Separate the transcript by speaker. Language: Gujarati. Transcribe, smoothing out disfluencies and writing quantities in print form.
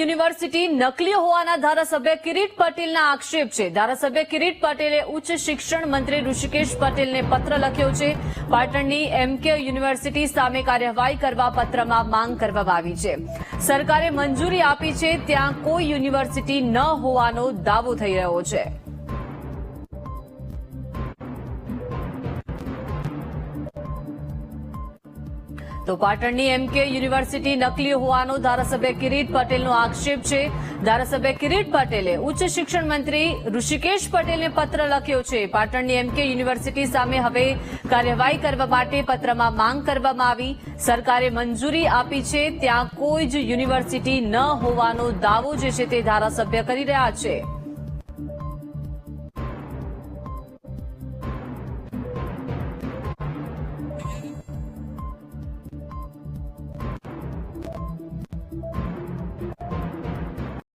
Speaker 1: યુનિવર્સિટી નકલી હોવાના ધારાસભ્ય કિરીટ પટેલના આક્ષેપ છે। ધારાસભ્ય કિરીટ પટેલે ઉચ્ચ શિક્ષણ મંત્રી ઋષિકેશ પટેલને પત્ર લખ્યો છે। પાટણની એમકે યુનિવર્સિટી સામે કાર્યવાહી કરવા પત્રમાં માંગ કરવામાં આવી છે। સરકારે મંજૂરી આપી છે ત્યાં કોઈ યુનિવર્સિટી ન હોવાનો દાવો થઈ રહ્યો છે। તો પાટણની એમકે યુનિવર્સિટી નકલી હોવાનો ધારાસભ્ય કિરીટ પટેલનો આક્ષેપ છે। ધારાસભ્ય કિરીટ પટેલે ઉચ્ચ શિક્ષણ મંત્રી ઋષિકેશ પટેલને પત્ર લખ્યો છે। પાટણની એમકે યુનિવર્સિટી સામે હવે કાર્યવાહી કરવા માટે પત્રમાં માંગ કરવામાં આવી। સરકારે મંજૂરી આપી છે ત્યાં કોઈ જ યુનિવર્સિટી ન હોવાનો દાવો જે છે તે ધારાસભ્ય કરી રહ્યા છે।